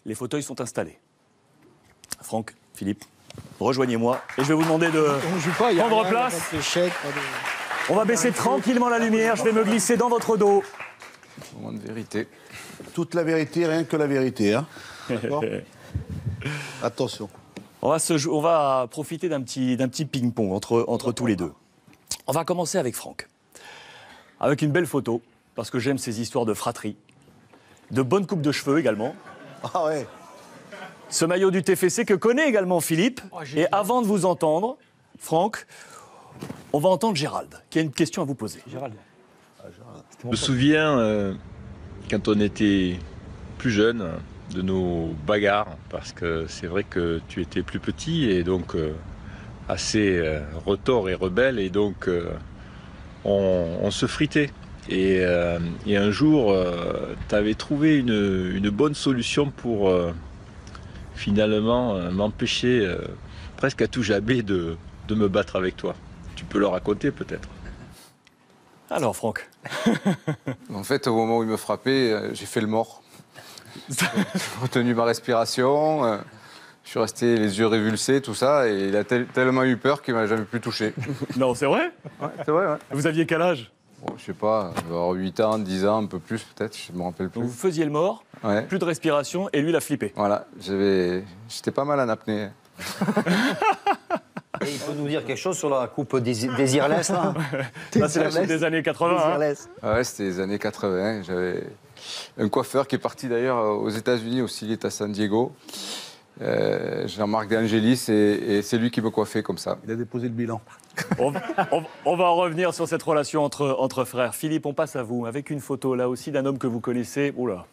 les fauteuils sont installés. Franck, Philippe, rejoignez-moi et je vais vous demander de prendre place. On va baisser tranquillement la lumière, je vais me glisser dans votre dos. Moment de vérité. Toute la vérité, rien que la vérité. Hein. D'accord. Attention. On va profiter d'un petit ping-pong entre tous les deux. On va commencer avec Franck. Avec une belle photo, parce que j'aime ces histoires de fratrie. De bonnes coupes de cheveux également. Ah ouais. Ce maillot du TFC que connaît également Philippe. Et avant de vous entendre, Franck, on va entendre Gérald, qui a une question à vous poser. Gérald. Je me souviens, quand on était plus jeune, de nos bagarres, parce que c'est vrai que tu étais plus petit et donc assez retors et rebelle, et donc on se fritait. Et un jour, tu avais trouvé une bonne solution pour finalement m'empêcher presque à tout jamais de me battre avec toi. Tu peux le raconter peut-être? Alors Franck. En fait, au moment où il me frappait, j'ai fait le mort. J'ai retenu ma respiration, je suis resté les yeux révulsés, tout ça, et il a tellement eu peur qu'il m'a jamais pu toucher. Non, c'est vrai? Ouais, c'est vrai, ouais. Vous aviez quel âge? Bon, je sais pas, je vais avoir 8 ans, 10 ans, un peu plus peut-être, je me rappelle plus. Donc vous faisiez le mort, Ouais. plus de respiration, et lui, il a flippé. Voilà, j'étais pas mal en apnée. Et il peut nous dire quelque chose sur la coupe Désirless, là? Là, c'est la coupe des années 80. Hein. Désirless. Ouais, c'était les années 80, j'avais un coiffeur qui est parti d'ailleurs aux États-Unis, aussi, il est à San Diego. Jean-Marc D'Angelis, et c'est lui qui me coiffait comme ça. Il a déposé le bilan. On va en revenir sur cette relation entre frères. Philippe, on passe à vous, avec une photo là aussi d'un homme que vous connaissez. Oula,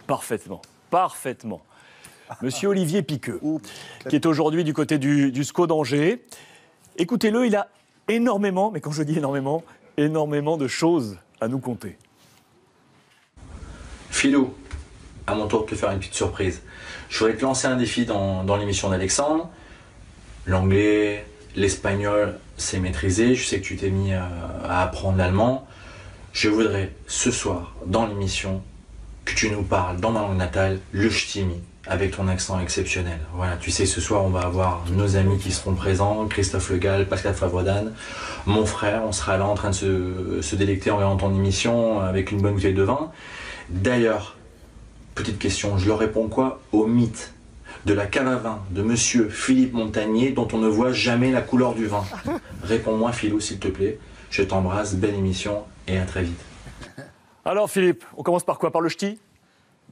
parfaitement. Monsieur Olivier Piqueux, qui est aujourd'hui du côté du SCO d'Angers. Écoutez-le, il a énormément, mais quand je dis énormément de choses à nous conter. Philou, à mon tour de te faire une petite surprise. Je voudrais te lancer un défi dans l'émission d'Alexandre. L'anglais, l'espagnol, c'est maîtrisé. Je sais que tu t'es mis à apprendre l'allemand. Je voudrais ce soir, dans l'émission, que tu nous parles dans ma langue natale, le ch'timi, avec ton accent exceptionnel. Voilà, tu sais, ce soir, on va avoir nos amis qui seront présents, Christophe Le Gall, Pascal Favredan, mon frère, on sera là en train de se délecter en regardant ton émission avec une bonne bouteille de vin. D'ailleurs, petite question, je leur réponds quoi au mythe de la cave à vin de monsieur Philippe Montagnier dont on ne voit jamais la couleur du vin? Réponds-moi, Philou, s'il te plaît. Je t'embrasse, belle émission et à très vite. Alors Philippe, on commence par quoi? Par le ch'ti?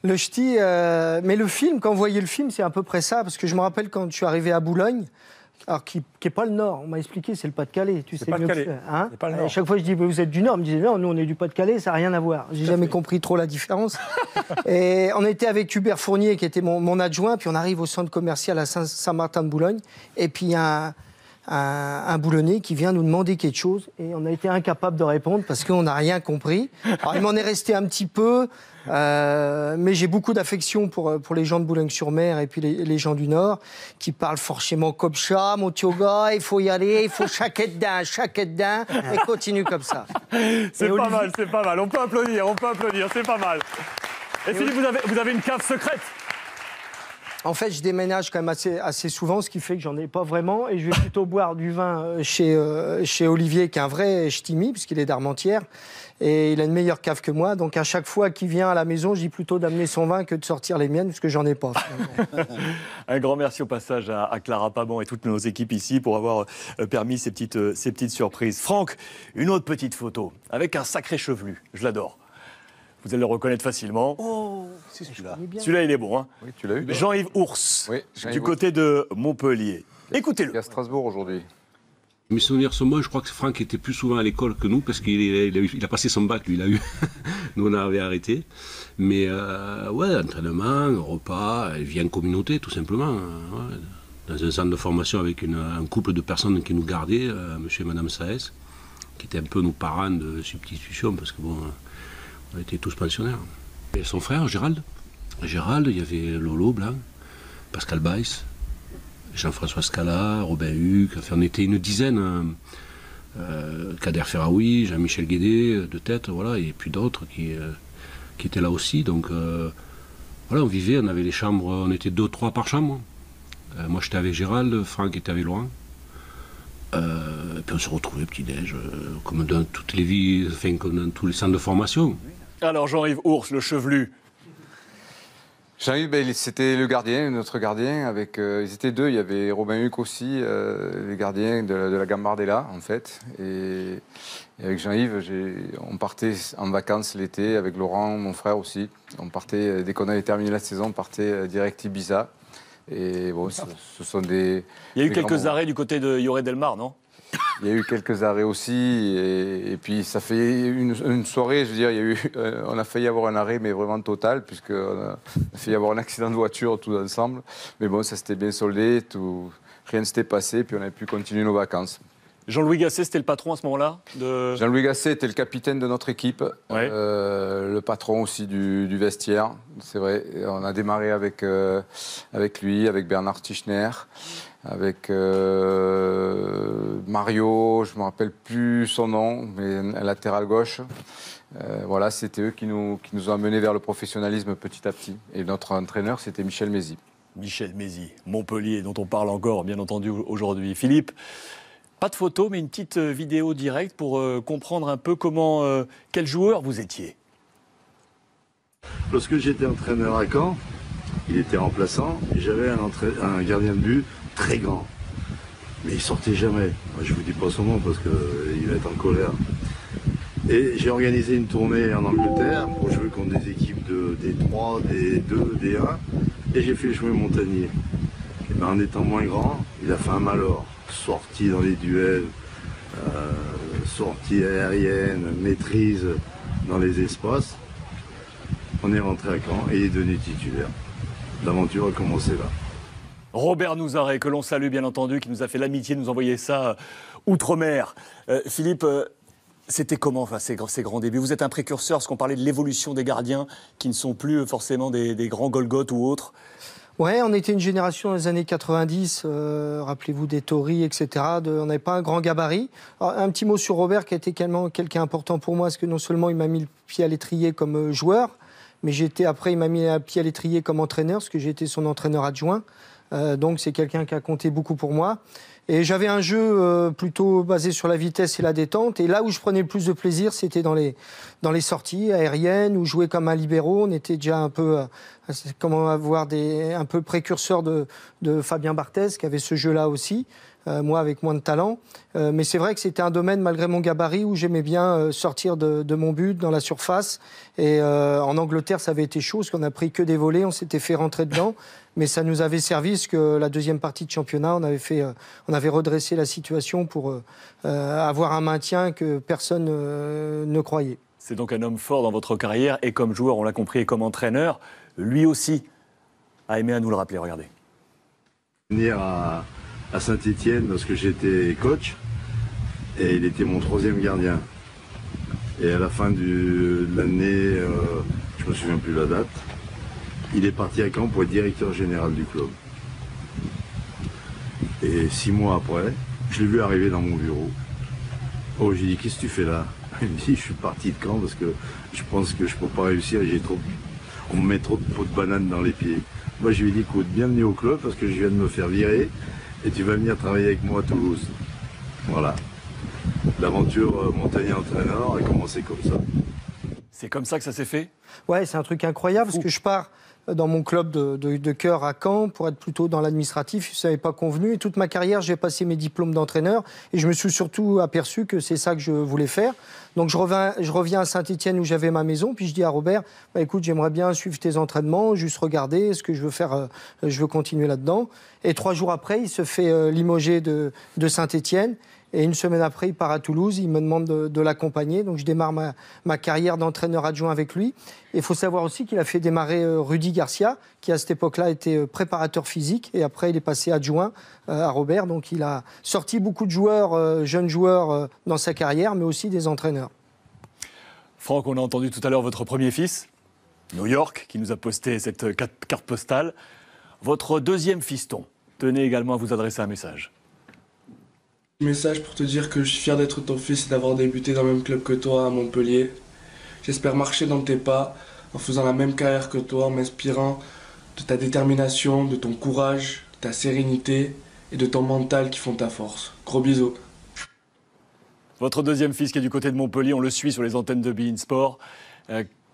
Le ch'ti, mais le film, quand vous voyez le film, c'est à peu près ça, parce que je me rappelle quand je suis arrivé à Boulogne, alors qui n'est pas le Nord, on m'a expliqué, c'est le Pas-de-Calais. Tu sais mieux que ça, hein? C'est pas le Nord. Et chaque fois je dis, vous êtes du Nord, on me disait, non, nous on est du Pas-de-Calais, ça n'a rien à voir. J'ai jamais compris trop la différence. Et on était avec Hubert Fournier, qui était mon adjoint, puis on arrive au centre commercial à Saint-Martin de Boulogne, et puis il y a un Boulonnais qui vient nous demander quelque chose, et on a été incapable de répondre parce qu'on n'a rien compris. Alors il m'en est resté un petit peu, mais j'ai beaucoup d'affection pour les gens de Boulogne-sur-Mer et puis les gens du Nord qui parlent forcément comme ça, mon tioga, il faut y aller, il faut chaque dedans, et continue comme ça. C'est pas mal, on peut applaudir, c'est pas mal. Et Philippe, vous avez une cave secrète? En fait, je déménage quand même assez souvent, ce qui fait que j'en ai pas vraiment. Et je vais plutôt boire du vin chez Olivier, qui est un vrai ch'timi, puisqu'il est d'Armentières. Et il a une meilleure cave que moi. Donc à chaque fois qu'il vient à la maison, je dis plutôt d'amener son vin que de sortir les miennes, parce que j'en ai pas. Un grand merci au passage à Clara Paban et toutes nos équipes ici pour avoir permis ces petites surprises. Franck, une autre petite photo avec un sacré chevelu. Je l'adore. Vous allez le reconnaître facilement. Oh, C'est celui-là. Celui-là, il est bon. Hein. Oui, tu l'as eu? Jean-Yves Ours, Oui, Jean-Yves du Ours. côté de Montpellier. Écoutez-le. Il est à Strasbourg aujourd'hui. Mes souvenirs sont bons, je crois que Franck était plus souvent à l'école que nous, parce qu'il a passé son bac, lui, il a eu. Nous, on avait arrêté. Mais ouais, entraînement, repas, il vient en communauté, tout simplement. Ouais. Dans un centre de formation avec un couple de personnes qui nous gardaient, monsieur et madame Saez, qui étaient un peu nos parents de substitution, parce que bon, on était tous pensionnaires. Et son frère, Gérald, il y avait Lolo Blanc, Pascal Baïs, Jean-François Scala, Robin Huc, enfin, on était une dizaine, Kader Ferraoui, Jean-Michel Guédé, de tête, voilà, et puis d'autres qui étaient là aussi. Donc Voilà, on vivait, on avait les chambres, on était 2-3 par chambre. Moi j'étais avec Gérald, Franck était avec Laurent. Et puis on se retrouvait petit-déj, comme dans toutes les vies, enfin, comme dans tous les centres de formation. Alors Jean-Yves Ours, le chevelu. Jean-Yves, c'était le gardien, notre gardien. Avec, ils étaient deux, il y avait Robin Huc aussi, les gardiens de la Gambardella, en fait. Et avec Jean-Yves, on partait en vacances l'été, avec Laurent, mon frère aussi. On partait, dès qu'on avait terminé la saison, on partait direct Ibiza. Et bon, ce sont des... Il y a eu quelques arrêts du côté de Lloret del Mar, non? Il y a eu quelques arrêts aussi, et puis ça fait une soirée, je veux dire, on a failli avoir un arrêt, mais vraiment total, puisqu'on a failli avoir un accident de voiture tous ensemble. Mais bon, ça s'était bien soldé, rien ne s'était passé, puis on a pu continuer nos vacances. Jean-Louis Gasset, c'était le patron à ce moment-là Jean-Louis Gasset était le capitaine de notre équipe, ouais. Le patron aussi du vestiaire, c'est vrai. On a démarré avec lui, avec Bernard Tichner, avec Mario, je ne me rappelle plus son nom, mais latéral gauche. Voilà, c'était eux qui nous ont amenés vers le professionnalisme petit à petit. Et notre entraîneur, c'était Michel Mézy. Michel Mézy, Montpellier, dont on parle encore, bien entendu, aujourd'hui. Philippe, pas de photo, mais une petite vidéo directe pour comprendre un peu quel joueur vous étiez. Lorsque j'étais entraîneur à Caen, il était remplaçant, et j'avais un gardien de but très grand. Mais il sortait jamais. Moi, je ne vous dis pas son nom parce qu'il va être en colère. Et j'ai organisé une tournée en Angleterre pour jouer contre des équipes de D3, D2, D1. Et j'ai fait jouer Montagnier. Et ben, en étant moins grand, il a fait un malheur. Sortie dans les duels, sortie aérienne, maîtrise dans les espaces. On est rentré à Caen et il est devenu titulaire. L'aventure a commencé là. Robert Nouzaret, que l'on salue bien entendu, qui nous a fait l'amitié de nous envoyer ça outre-mer. Philippe, c'était comment ces grands débuts? Vous êtes un précurseur, parce qu'on parlait de l'évolution des gardiens, qui ne sont plus forcément des grands Golgoth ou autres. Ouais, on était une génération dans les années 90, rappelez-vous des Tory, etc. On n'avait pas un grand gabarit. Alors, un petit mot sur Robert, qui a été quelqu'un important pour moi, parce que non seulement il m'a mis le pied à l'étrier comme joueur, mais après il m'a mis le pied à l'étrier comme entraîneur, parce que j'ai été son entraîneur adjoint. Donc c'est quelqu'un qui a compté beaucoup pour moi. Et j'avais un jeu plutôt basé sur la vitesse et la détente. Et là où je prenais le plus de plaisir, c'était dans les sorties aériennes, où jouer comme un libéro. On était déjà un peu, un peu précurseur de Fabien Barthez, qui avait ce jeu-là aussi. Moi, avec moins de talent. Mais c'est vrai que c'était un domaine, malgré mon gabarit, où j'aimais bien sortir de mon but dans la surface. Et en Angleterre, ça avait été chaud, parce qu'on n'a pris que des volets, on s'était fait rentrer dedans. Mais ça nous avait servi, parce que la deuxième partie de championnat, on avait redressé la situation pour avoir un maintien que personne ne croyait. C'est donc un homme fort dans votre carrière, et comme joueur, on l'a compris, et comme entraîneur, lui aussi a aimé à nous le rappeler, regardez. Venir à Saint-Étienne lorsque j'étais coach, et il était mon 3e gardien. Et à la fin de l'année, je ne me souviens plus la date, il est parti à Caen pour être directeur général du club. Et 6 mois après, je l'ai vu arriver dans mon bureau. Oh, j'ai dit, qu'est-ce que tu fais là? Il me dit, je suis parti de Caen parce que je pense que je ne peux pas réussir, on me met trop de pots de banane dans les pieds. Moi, je lui ai dit, écoute, bienvenue au club parce que je viens de me faire virer et tu vas venir travailler avec moi à Toulouse. Voilà. L'aventure Montagnier-entraîneur a commencé comme ça. C'est comme ça que ça s'est fait? Ouais, c'est un truc incroyable, parce que je pars dans mon club de cœur à Caen pour être plutôt dans l'administratif. Ça n'avait pas convenu. Et toute ma carrière, j'ai passé mes diplômes d'entraîneur. Et je me suis surtout aperçu que c'est ça que je voulais faire. Donc je reviens à Saint-Étienne où j'avais ma maison. Puis je dis à Robert, écoute, j'aimerais bien suivre tes entraînements, juste regarder ce que je veux faire. Je veux continuer là-dedans. Et 3 jours après, il se fait limoger de Saint-Étienne. Et une semaine après, il part à Toulouse, il me demande de l'accompagner. Donc je démarre ma carrière d'entraîneur adjoint avec lui. Et il faut savoir aussi qu'il a fait démarrer Rudy Garcia, qui à cette époque-là était préparateur physique. Et après, il est passé adjoint à Robert. Donc il a sorti beaucoup de joueurs, jeunes joueurs dans sa carrière, mais aussi des entraîneurs. Franck, on a entendu tout à l'heure votre premier fils, New York, qui nous a posté cette carte postale. Votre 2e fiston tenait également à vous adresser un message. Message pour te dire que je suis fier d'être ton fils et d'avoir débuté dans le même club que toi à Montpellier. J'espère marcher dans tes pas, en faisant la même carrière que toi, en m'inspirant de ta détermination, de ton courage, de ta sérénité et de ton mental qui font ta force. Gros bisous. Votre deuxième fils qui est du côté de Montpellier, on le suit sur les antennes de beIN Sport.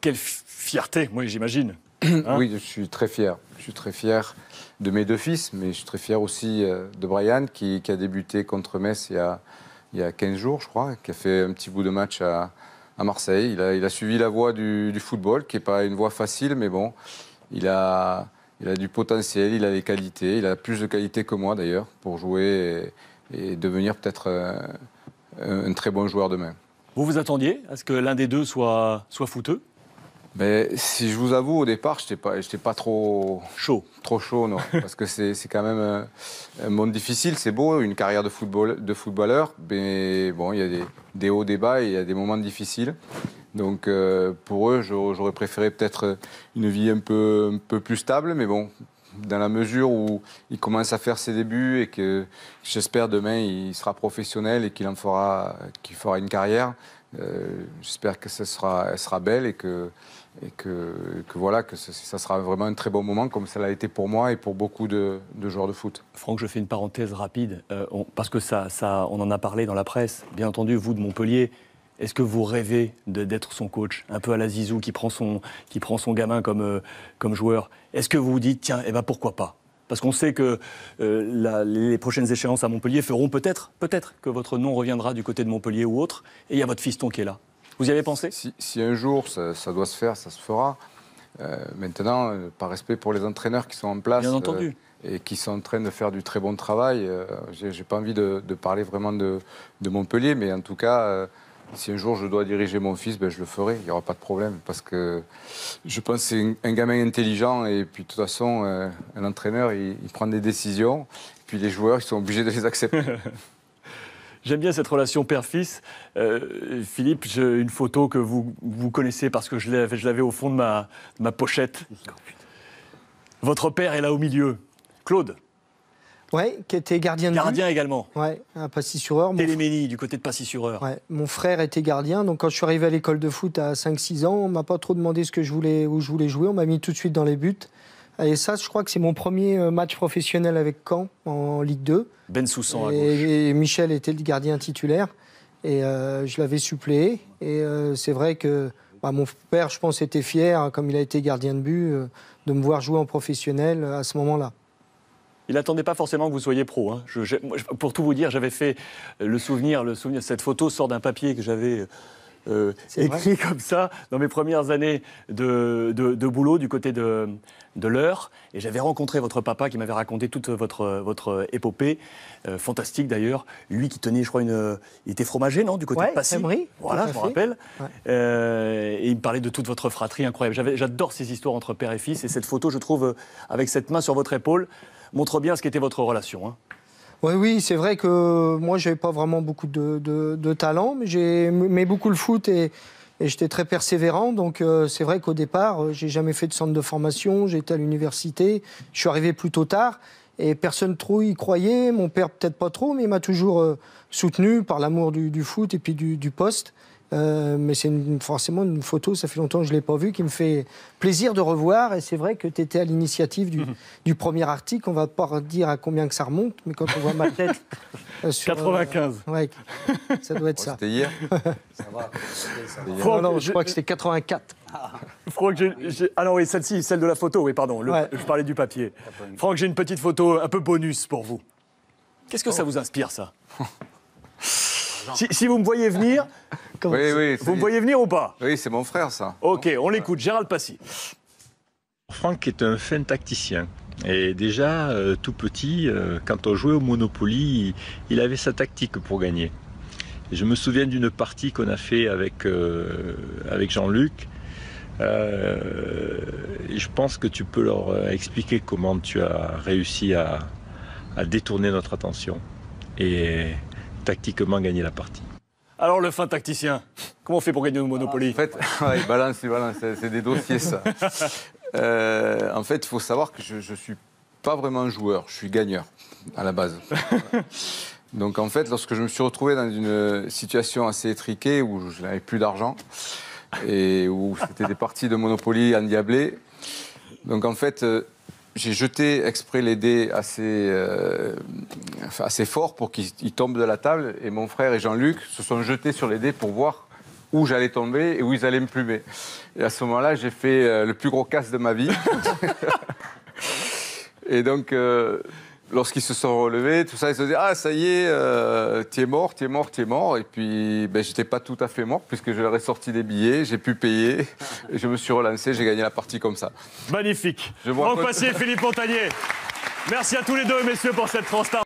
Quelle fierté, moi j'imagine. Hein? Oui, je suis très fier. Je suis très fier de mes deux fils, mais je suis très fier aussi de Brian qui a débuté contre Metz il y a 15 jours, je crois, qui a fait un petit bout de match à Marseille. Il a suivi la voie du football, qui n'est pas une voie facile, mais bon, il a du potentiel, il a des qualités, il a plus de qualités que moi d'ailleurs pour jouer et devenir peut-être un très bon joueur demain. Vous vous attendiez à ce que l'un des deux soit footeux? Mais si je vous avoue, au départ, je n'étais pas trop chaud. Trop chaud, non. Parce que c'est quand même un monde difficile. C'est beau, une carrière de footballeur. Mais bon, il y a des hauts, des bas et il y a des moments difficiles. Donc pour eux, j'aurais préféré peut-être une vie un peu plus stable. Mais bon, dans la mesure où il commence à faire ses débuts et que j'espère demain il sera professionnel et qu'il fera une carrière, j'espère que elle sera belle et que voilà, que ça sera vraiment un très bon moment comme ça l'a été pour moi et pour beaucoup de joueurs de foot. Franck, je fais une parenthèse rapide, parce que on en a parlé dans la presse. Bien entendu, vous de Montpellier, est-ce que vous rêvez d'être son coach, un peu à la Zizou, qui prend son gamin comme joueur? Est-ce que vous vous dites, tiens, pourquoi pas? Parce qu'on sait que les prochaines échéances à Montpellier feront peut-être que votre nom reviendra du côté de Montpellier ou autre, et il y a votre fiston qui est là. Vous y avez pensé? Si un jour ça doit se faire, ça se fera. Maintenant, par respect pour les entraîneurs qui sont en place et qui sont en train de faire du très bon travail, j'ai pas envie de parler vraiment de Montpellier, mais en tout cas, si un jour je dois diriger mon fils, je le ferai, il n'y aura pas de problème, parce que je pense que c'est un gamin intelligent, et puis de toute façon, un entraîneur, il prend des décisions, puis les joueurs, ils sont obligés de les accepter. J'aime bien cette relation père-fils. Philippe, j'ai une photo que vous connaissez parce que je l'avais au fond de ma pochette. Votre père est là au milieu. Claude. Oui, qui était gardien de but. Gardien également. Oui, à Passy-sur-Eure. Téléménie, du côté de Passy-sur-Eure. Ouais, mon frère était gardien, donc quand je suis arrivé à l'école de foot à 5-6 ans, on ne m'a pas trop demandé où je voulais jouer, on m'a mis tout de suite dans les buts. Et ça, je crois que c'est mon premier match professionnel avec Caen, en Ligue 2. Ben Soussan à gauche. Et Michel était le gardien titulaire, et je l'avais suppléé. Et c'est vrai que mon père, je pense, était fier, comme il a été gardien de but, de me voir jouer en professionnel à ce moment-là. Il n'attendait pas forcément que vous soyez pro. Hein. Pour tout vous dire, j'avais fait le souvenir. Cette photo sort d'un papier que j'avais écrit comme ça dans mes premières années de boulot du côté de l'Eure. Et j'avais rencontré votre papa qui m'avait raconté toute votre épopée, fantastique d'ailleurs. Lui qui tenait, je crois, il était fromager, non, du côté de Passy. Voilà, je me rappelle. Ouais. Et il me parlait de toute votre fratrie incroyable. J'adore ces histoires entre père et fils. Et cette photo, je trouve, avec cette main sur votre épaule, montre bien ce qu'était votre relation. Hein. Oui, c'est vrai que moi, je n'avais pas vraiment beaucoup de talent, mais j'aimais beaucoup le foot et j'étais très persévérant. Donc, c'est vrai qu'au départ, je n'ai jamais fait de centre de formation, j'étais à l'université, je suis arrivé plutôt tard et personne trop y croyait. Mon père, peut-être pas trop, mais il m'a toujours soutenu par l'amour du foot et puis du poste. Mais c'est forcément une photo, ça fait longtemps que je ne l'ai pas vue, qui me fait plaisir de revoir. Et c'est vrai que tu étais à l'initiative du premier article. On ne va pas dire à combien que ça remonte, mais quand on voit ma tête... sur, 95. Ouais, ça doit être ça. C'était hier. Ça va. Non, je crois que c'était 84. Franck, ah non, oui, celle-ci, celle de la photo, oui, pardon. Je parlais du papier. Franck, j'ai une petite photo un peu bonus pour vous. Qu'est-ce que ça vous inspire, ça? Si vous me voyez venir, vous me voyez venir ou pas? Oui, c'est mon frère, ça. Ok, on l'écoute. Gérald Passy. Franck est un fin tacticien. Et déjà, tout petit, quand on jouait au Monopoly, il avait sa tactique pour gagner. Et je me souviens d'une partie qu'on a fait avec Jean-Luc. Et je pense que tu peux leur expliquer comment tu as réussi à détourner notre attention et tactiquement gagner la partie. Alors le fin tacticien, comment on fait pour gagner au Monopoly? En fait, il balance, c'est des dossiers ça. En fait, il faut savoir que je ne suis pas vraiment un joueur, je suis gagneur à la base. Donc en fait, lorsque je me suis retrouvé dans une situation assez étriquée où je n'avais plus d'argent, et où c'était des parties de Monopoly endiablées. Donc en fait, j'ai jeté exprès les dés assez fort pour qu'ils tombent de la table. Et mon frère et Jean-Luc se sont jetés sur les dés pour voir où j'allais tomber et où ils allaient me plumer. Et à ce moment-là, j'ai fait le plus gros casse de ma vie. Et donc, lorsqu'ils se sont relevés, tout ça, ils se disaient « Ah, ça y est, t'es mort, t'es mort, t'es mort ». Et puis, j'étais pas tout à fait mort, puisque je leur ai sorti des billets, j'ai pu payer, et je me suis relancé, j'ai gagné la partie comme ça. Magnifique. Franck Passier et Philippe Montagnier. Merci à tous les deux, messieurs, pour cette transparence.